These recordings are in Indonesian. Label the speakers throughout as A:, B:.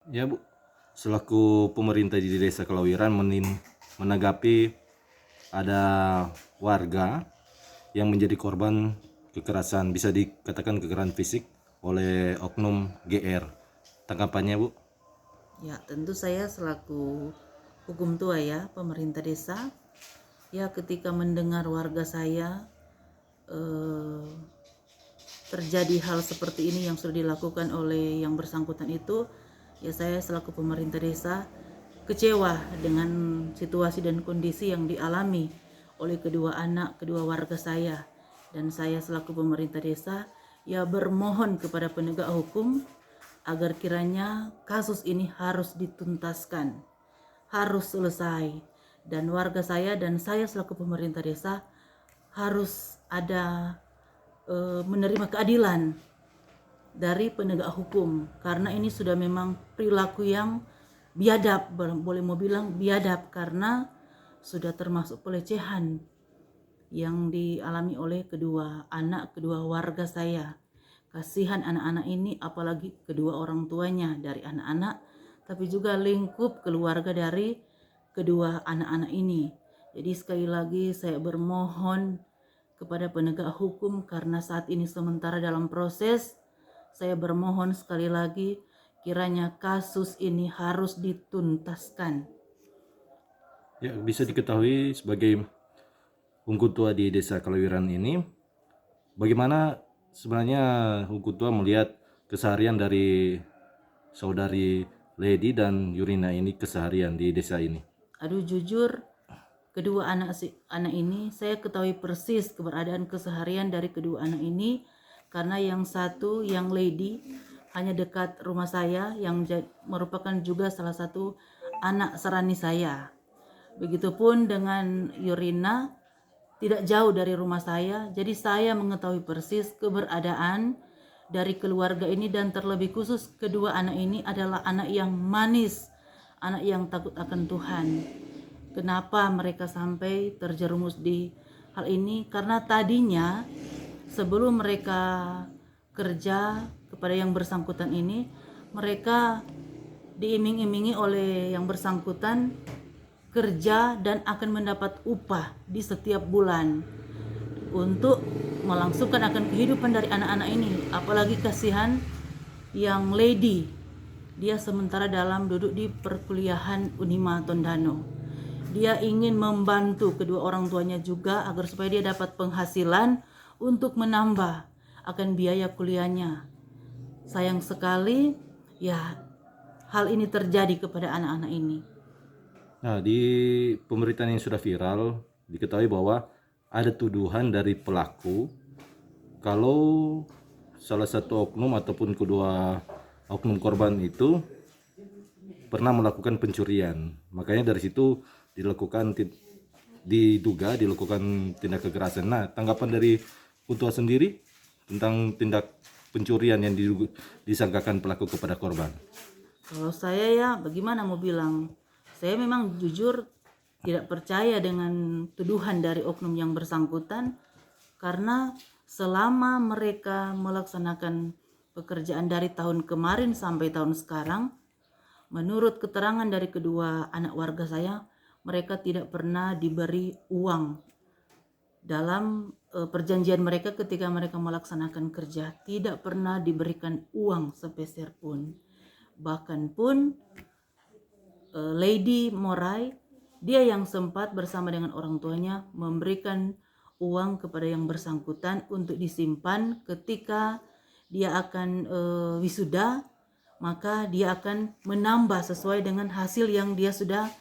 A: Ya Bu, selaku pemerintah di Desa Kelawiran menanggapi ada warga yang menjadi korban kekerasan, bisa dikatakan kekerasan fisik oleh oknum GR. Tanggapannya Bu?
B: Ya, tentu saya selaku hukum tua ya, pemerintah desa, ya ketika mendengar warga saya eh, terjadi hal seperti ini yang sudah dilakukan oleh yang bersangkutan itu, ya saya selaku pemerintah desa kecewa dengan situasi dan kondisi yang dialami oleh kedua warga saya. Dan saya selaku pemerintah desa ya bermohon kepada penegak hukum agar kiranya kasus ini harus dituntaskan, harus selesai, dan warga saya dan saya selaku pemerintah desa harus ada menerima keadilan dari penegak hukum, karena ini sudah memang perilaku yang biadab, boleh mau bilang biadab, karena sudah termasuk pelecehan yang dialami oleh kedua warga saya. Kasihan anak-anak ini, apalagi kedua orang tuanya dari anak-anak, tapi juga lingkup keluarga dari kedua anak-anak ini. Jadi sekali lagi saya bermohon kepada penegak hukum, karena saat ini sementara dalam proses. Saya bermohon sekali lagi, kiranya kasus ini harus dituntaskan.
A: Ya, bisa diketahui sebagai Ungku Tua di Desa Kelawiran ini, bagaimana sebenarnya Ungku Tua melihat keseharian dari saudari Lady dan Yurina ini keseharian di desa ini?
B: Aduh, jujur kedua anak ini saya ketahui persis keberadaan keseharian dari kedua anak ini, karena yang satu, yang Lady, hanya dekat rumah saya, yang merupakan juga salah satu anak serani saya. Begitupun dengan Yurina, tidak jauh dari rumah saya, jadi saya mengetahui persis keberadaan dari keluarga ini, dan terlebih khusus kedua anak ini adalah anak yang manis, anak yang takut akan Tuhan. Kenapa mereka sampai terjerumus di hal ini? Karena tadinya sebelum mereka kerja kepada yang bersangkutan ini, mereka diiming-imingi oleh yang bersangkutan kerja dan akan mendapat upah di setiap bulan untuk melangsungkan akan kehidupan dari anak-anak ini. Apalagi kasihan yang Lady, dia sementara dalam duduk di perkuliahan Unima Tondano. Dia ingin membantu kedua orang tuanya juga agar supaya dia dapat penghasilan untuk menambah akan biaya kuliahnya. Sayang sekali ya hal ini terjadi kepada anak-anak ini.
A: Nah, di pemberitaan yang sudah viral diketahui bahwa ada tuduhan dari pelaku kalau salah satu oknum ataupun kedua oknum korban itu pernah melakukan pencurian. Makanya dari situ diduga dilakukan tindak kekerasan. Nah, tanggapan dari Kutua sendiri tentang tindak pencurian yang disangkakan pelaku kepada korban?
B: Kalau saya ya bagaimana mau bilang, saya memang jujur tidak percaya dengan tuduhan dari oknum yang bersangkutan, karena selama mereka melaksanakan pekerjaan dari tahun kemarin sampai tahun sekarang, menurut keterangan dari kedua anak warga saya, mereka tidak pernah diberi uang dalam perjanjian mereka ketika mereka melaksanakan kerja, tidak pernah diberikan uang sepeser pun. Bahkan pun Lady Morai, dia yang sempat bersama dengan orang tuanya memberikan uang kepada yang bersangkutan untuk disimpan ketika dia akan wisuda, maka dia akan menambah sesuai dengan hasil yang dia sudah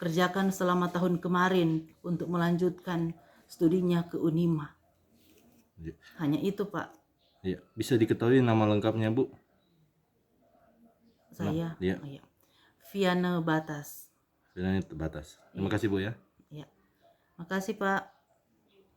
B: kerjakan selama tahun kemarin untuk melanjutkan studinya ke Unima. Hanya itu, Pak.
A: Ya, bisa diketahui nama lengkapnya, Bu?
B: Saya
A: Ya,
B: oh ya, Viana Batas.
A: sebenarnya terbatas. Terima kasih, Bu ya.
B: Ya. Makasih, Pak.